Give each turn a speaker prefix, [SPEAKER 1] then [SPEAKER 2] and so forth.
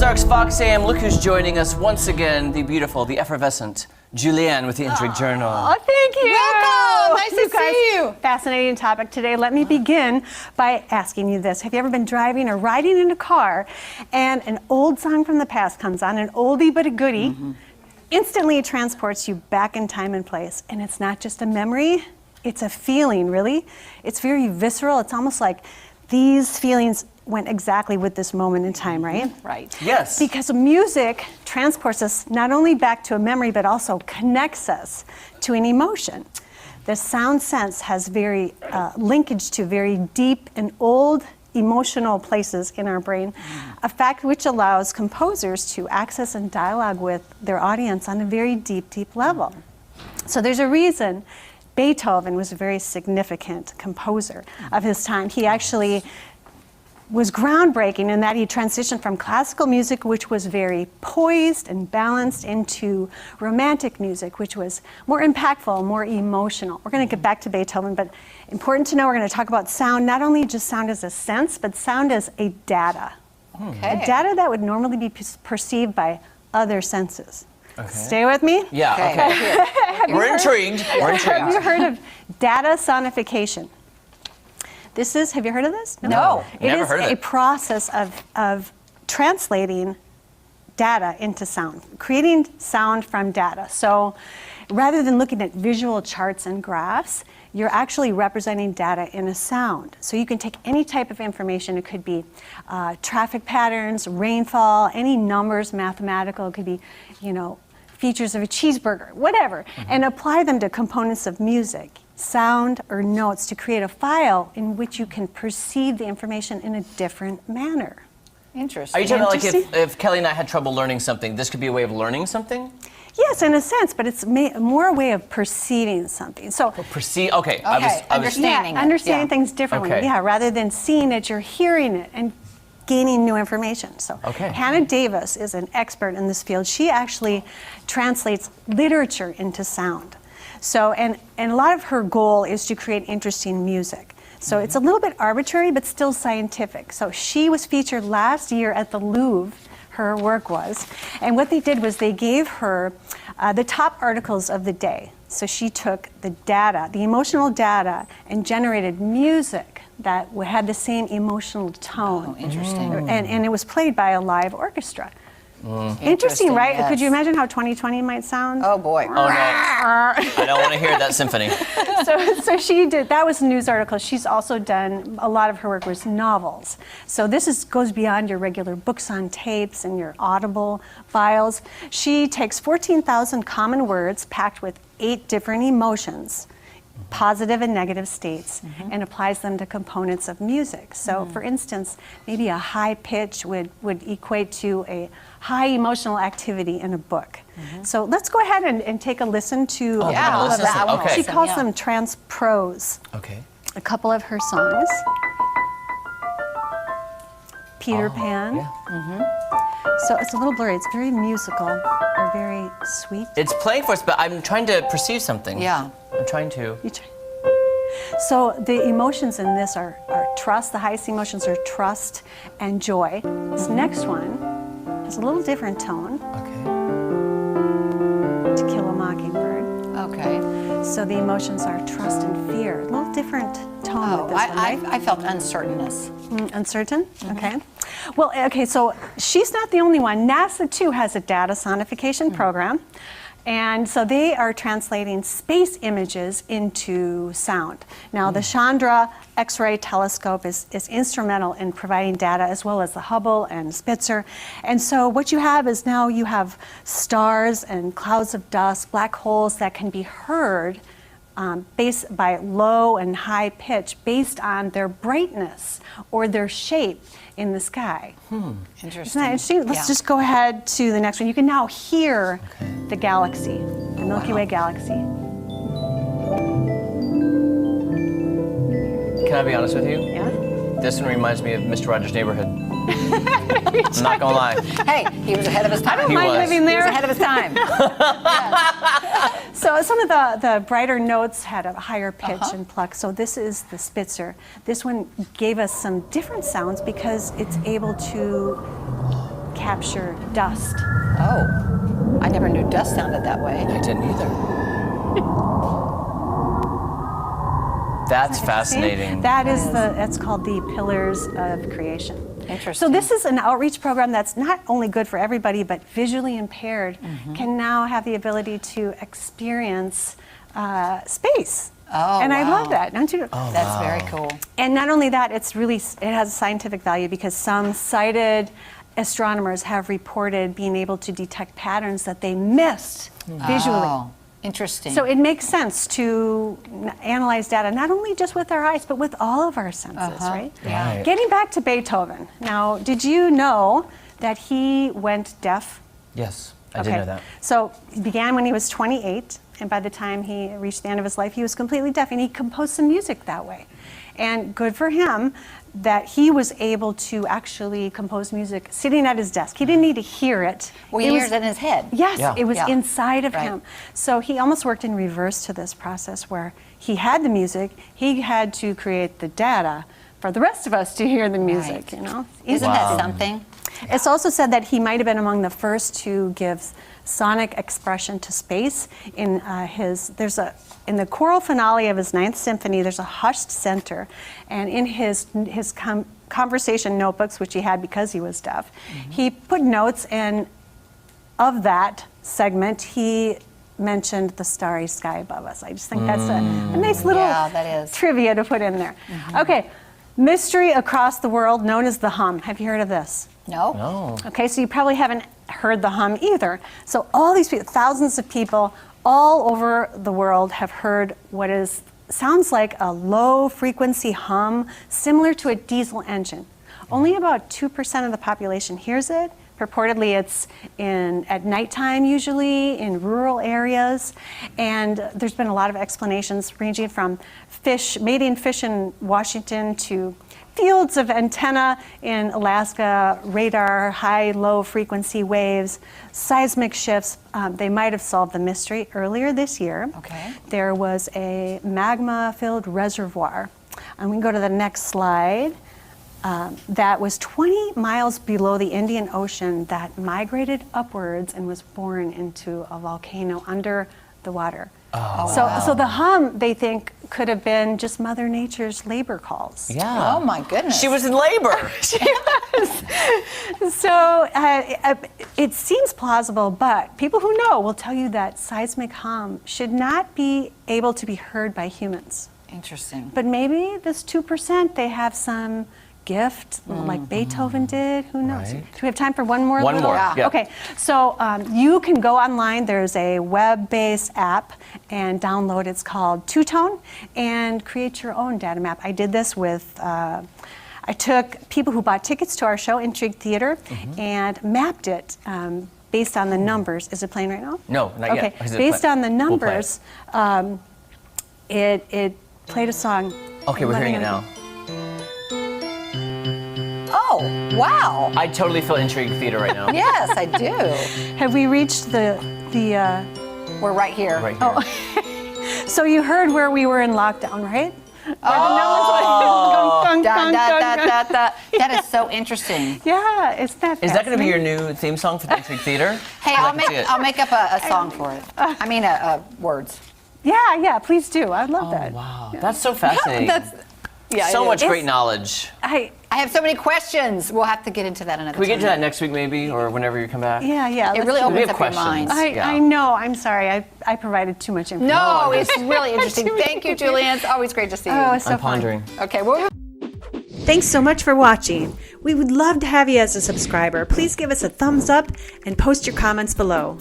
[SPEAKER 1] Ozarks Fox AM. Look who's joining us once again, the beautiful, the effervescent Julianne with the Intrigue Journal.
[SPEAKER 2] Oh, thank you.
[SPEAKER 3] Welcome. Nice to see you.
[SPEAKER 2] Fascinating topic today. Let me begin by asking you this. Have you ever been driving or riding in a car and an old song from the past comes on, an oldie but a goodie, instantly transports you back in time and place? And it's not just a memory, it's a feeling, really. It's very visceral. It's almost like these feelings went exactly with this moment in time, right?
[SPEAKER 3] Right.
[SPEAKER 1] Yes.
[SPEAKER 2] Because music transports us not only back to a memory, but also connects us to an emotion. The sound sense has very linkage to very deep and old emotional places in our brain, a fact which allows composers to access and dialogue with their audience on a very deep, deep level. So there's a reason Beethoven was a very significant composer of his time. He actually was groundbreaking in that he transitioned from classical music, which was very poised and balanced, into romantic music, which was more impactful, more emotional. We're going to get back to Beethoven, but important to know, we're going to talk about sound, not only just sound as a sense, but sound as a data.
[SPEAKER 3] Okay.
[SPEAKER 2] A data that would normally be perceived by other senses.
[SPEAKER 1] Okay.
[SPEAKER 2] Stay with me?
[SPEAKER 1] Yeah, okay. We're intrigued. We're intrigued.
[SPEAKER 2] Have you heard of data sonification? This is, have you heard of this?
[SPEAKER 3] No.
[SPEAKER 1] Never heard of
[SPEAKER 2] It is
[SPEAKER 1] it.
[SPEAKER 2] a process of translating data into sound, creating sound from data. So rather than looking at visual charts and graphs, you're actually representing data in a sound. So you can take any type of information. It could be traffic patterns, rainfall, any numbers, mathematical. It could be, features of a cheeseburger, whatever, and apply them to components of music, sound, or notes to create a file in which you can perceive the information in a different manner.
[SPEAKER 3] Interesting.
[SPEAKER 1] Are you talking about like
[SPEAKER 2] Interesting.
[SPEAKER 1] if Kelly and I had trouble learning something, this could be a way of learning something?
[SPEAKER 2] Yes, in a sense, but it's more a way of perceiving something. So,
[SPEAKER 1] Perceive, okay. I was
[SPEAKER 3] Understanding it,
[SPEAKER 2] understanding
[SPEAKER 3] yeah.
[SPEAKER 2] things differently.
[SPEAKER 1] Okay.
[SPEAKER 2] Yeah, rather than seeing it, you're hearing it and gaining new information. So
[SPEAKER 1] Okay.
[SPEAKER 2] Hannah Davis is an expert in this field. She actually translates literature into sound. So, and a lot of her goal is to create interesting music. So it's a little bit arbitrary, but still scientific. So she was featured last year at the Louvre, her work was. And what they did was they gave her the top articles of the day. So she took the data, the emotional data, and generated music that had the same emotional tone.
[SPEAKER 3] Oh, interesting.
[SPEAKER 2] And it was played by a live orchestra. Interesting, right?
[SPEAKER 3] Yes.
[SPEAKER 2] Could you imagine how 2020 might sound?
[SPEAKER 3] Oh boy.
[SPEAKER 1] Oh no, I don't want to hear that symphony.
[SPEAKER 2] So she did, that was a news article. She's also done, a lot of her work was novels. So this goes beyond your regular books on tapes and your Audible files. She takes 14,000 common words packed with 8 different emotions, positive and negative states, and applies them to components of music. So for instance, maybe a high pitch would equate to a high emotional activity in a book. So let's go ahead and take a listen to a
[SPEAKER 3] yeah,
[SPEAKER 2] couple of
[SPEAKER 1] listen.
[SPEAKER 2] that.
[SPEAKER 1] Okay.
[SPEAKER 2] She calls
[SPEAKER 3] Yeah.
[SPEAKER 2] them trance prose.
[SPEAKER 1] Okay.
[SPEAKER 2] A couple of her songs. Peter Pan.
[SPEAKER 1] Yeah.
[SPEAKER 2] So it's a little blurry. It's very musical or very sweet.
[SPEAKER 1] It's playing for us, but I'm trying to perceive something.
[SPEAKER 3] Yeah.
[SPEAKER 1] I'm trying to.
[SPEAKER 2] You try. So the emotions in this are trust. The highest emotions are trust and joy. This next one has a little different tone.
[SPEAKER 1] Okay.
[SPEAKER 2] To Kill a Mockingbird.
[SPEAKER 3] Okay.
[SPEAKER 2] So the emotions are trust and fear. A little different tone
[SPEAKER 3] Oh,
[SPEAKER 2] with this one, right?
[SPEAKER 3] I felt uncertainness.
[SPEAKER 2] Uncertain? Okay. Well, okay, so she's not the only one. NASA, too, has a data sonification program. And so they are translating space images into sound. Now, the Chandra X-ray telescope is instrumental in providing data, as well as the Hubble and Spitzer. And so what you have is now you have stars and clouds of dust, black holes that can be heard based by low and high pitch based on their brightness or their shape in the sky.
[SPEAKER 3] Interesting.
[SPEAKER 2] Isn't that interesting? Let's
[SPEAKER 3] Yeah.
[SPEAKER 2] just go ahead to the next one. You can now hear the galaxy, the Milky Way galaxy.
[SPEAKER 1] Can I be honest with you?
[SPEAKER 2] Yeah?
[SPEAKER 1] This one reminds me of Mr. Rogers' Neighborhood. I'm not gonna lie.
[SPEAKER 3] Hey, he was ahead of his time.
[SPEAKER 2] I don't
[SPEAKER 1] He
[SPEAKER 2] mind
[SPEAKER 1] was.
[SPEAKER 2] living
[SPEAKER 3] He was
[SPEAKER 2] there.
[SPEAKER 3] ahead of his time.
[SPEAKER 2] So some of the brighter notes had a higher pitch and pluck. So this is the Spitzer. This one gave us some different sounds because it's able to capture dust.
[SPEAKER 3] Oh, I never knew dust sounded that way.
[SPEAKER 1] I didn't either. That's fascinating.
[SPEAKER 2] That's called the Pillars of Creation.
[SPEAKER 3] Interesting.
[SPEAKER 2] So this is an outreach program that's not only good for everybody, but visually impaired can now have the ability to experience space.
[SPEAKER 3] Oh,
[SPEAKER 2] and I
[SPEAKER 3] wow.
[SPEAKER 2] love that, don't you?
[SPEAKER 1] Oh,
[SPEAKER 3] That's
[SPEAKER 1] wow.
[SPEAKER 3] very cool.
[SPEAKER 2] And not only that, it has a scientific value because some sighted astronomers have reported being able to detect patterns that they missed visually.
[SPEAKER 3] Oh, interesting.
[SPEAKER 2] So it makes sense to analyze data not only just with our eyes, but with all of our senses, right?
[SPEAKER 3] Yeah.
[SPEAKER 1] Right.
[SPEAKER 2] Getting back to Beethoven. Now, did you know that he went deaf?
[SPEAKER 1] Yes, I did know that.
[SPEAKER 2] So he began when he was 28, and by the time he reached the end of his life, he was completely deaf, and he composed some music that way. And good for him that he was able to actually compose music sitting at his desk. He didn't need to hear it.
[SPEAKER 3] Well, he hears it in his head.
[SPEAKER 2] Yes,
[SPEAKER 1] Yeah.
[SPEAKER 2] it was
[SPEAKER 3] Yeah.
[SPEAKER 2] inside of
[SPEAKER 3] Right.
[SPEAKER 2] him. So he almost worked in reverse to this process where he had the music, he had to create the data for the rest of us to hear the music,
[SPEAKER 3] Right.
[SPEAKER 2] you know?
[SPEAKER 3] Isn't
[SPEAKER 1] Wow.
[SPEAKER 3] that something?
[SPEAKER 2] It's also said that he might have been among the first to give sonic expression to space. In in the choral finale of his Ninth Symphony, there's a hushed center, and in his conversation notebooks, which he had because he was deaf, he put notes, and of that segment, he mentioned the starry sky above us. I just think that's a nice little
[SPEAKER 3] Yeah, that is.
[SPEAKER 2] trivia to put in there. Okay, mystery across the world known as the hum. Have you heard of this?
[SPEAKER 3] No?
[SPEAKER 1] Oh.
[SPEAKER 2] Okay, so you probably haven't heard the hum either. So all these people, thousands of people all over the world have heard what sounds like a low frequency hum similar to a diesel engine. Only about 2% of the population hears it. Purportedly it's at nighttime usually in rural areas, and there's been a lot of explanations ranging from mating fish in Washington to fields of antenna in Alaska, radar, high-low frequency waves, seismic shifts. They might have solved the mystery earlier this year.
[SPEAKER 3] Okay.
[SPEAKER 2] There was a magma-filled reservoir. And we can go to the next slide. That was 20 miles below the Indian Ocean that migrated upwards and was born into a volcano under the water.
[SPEAKER 3] Oh,
[SPEAKER 2] So the hum, they think, could have been just Mother Nature's labor calls.
[SPEAKER 1] Yeah.
[SPEAKER 3] Oh, my goodness.
[SPEAKER 1] She was in labor.
[SPEAKER 2] So it seems plausible, but people who know will tell you that seismic hum should not be able to be heard by humans.
[SPEAKER 3] Interesting.
[SPEAKER 2] But maybe this 2%, they have some gift like Beethoven did. Who knows?
[SPEAKER 1] Right.
[SPEAKER 2] Do we have time for one more?
[SPEAKER 1] One
[SPEAKER 2] little-
[SPEAKER 1] more, yeah.
[SPEAKER 2] Okay, so you can go online. There's a web-based app and download. It's called Two Tone, and create your own data map. I did this with. I took people who bought tickets to our show, Intrigue Theater, and mapped it based on the numbers. Is it playing right now?
[SPEAKER 1] No, not yet.
[SPEAKER 2] Okay,
[SPEAKER 1] Is it
[SPEAKER 2] based
[SPEAKER 1] play-
[SPEAKER 2] on the
[SPEAKER 1] We'll play
[SPEAKER 2] numbers, it played a song.
[SPEAKER 1] Okay, we're hearing it now.
[SPEAKER 3] Oh, wow.
[SPEAKER 1] I totally feel Intrigue Theater right now.
[SPEAKER 3] Yes, I do.
[SPEAKER 2] Have we reached the
[SPEAKER 3] We're right here.
[SPEAKER 1] Right here.
[SPEAKER 2] so you heard where we were in lockdown, right?
[SPEAKER 3] Oh,
[SPEAKER 2] Gung, gung,
[SPEAKER 3] da,
[SPEAKER 2] gung,
[SPEAKER 3] da,
[SPEAKER 2] gung,
[SPEAKER 3] da,
[SPEAKER 2] gung.
[SPEAKER 3] da, da. That is so interesting.
[SPEAKER 2] Yeah, it's that.
[SPEAKER 1] Is that going to be your
[SPEAKER 2] fascinating?
[SPEAKER 1] new theme song for the Intrigue Theater?
[SPEAKER 3] Hey,
[SPEAKER 1] I can see it.
[SPEAKER 3] I'll make up a song for it. I mean, words.
[SPEAKER 2] Yeah, please do. I love that.
[SPEAKER 1] Wow, that's so fascinating.
[SPEAKER 3] Yeah,
[SPEAKER 1] so
[SPEAKER 3] it
[SPEAKER 1] much
[SPEAKER 3] is.
[SPEAKER 1] great knowledge.
[SPEAKER 2] I
[SPEAKER 3] I have so many questions. We'll have to get into that another
[SPEAKER 1] Can we get
[SPEAKER 3] time.
[SPEAKER 1] to that next week maybe, or whenever you come back?
[SPEAKER 2] Yeah.
[SPEAKER 3] It
[SPEAKER 2] let's
[SPEAKER 3] really
[SPEAKER 2] do
[SPEAKER 3] opens
[SPEAKER 1] have
[SPEAKER 3] up your
[SPEAKER 1] questions.
[SPEAKER 3] mind.
[SPEAKER 1] Yeah.
[SPEAKER 2] I know. I'm sorry. I provided too much information.
[SPEAKER 3] No,
[SPEAKER 1] I'm
[SPEAKER 3] it's
[SPEAKER 1] just-
[SPEAKER 3] really interesting. Thank you, Julianne. It's always great to see you.
[SPEAKER 2] Oh, it's so
[SPEAKER 1] I'm
[SPEAKER 2] fun.
[SPEAKER 1] pondering.
[SPEAKER 3] Okay, well.
[SPEAKER 2] Thanks so much for watching. We would love to have you as a subscriber. Please give us a thumbs up and post your comments below.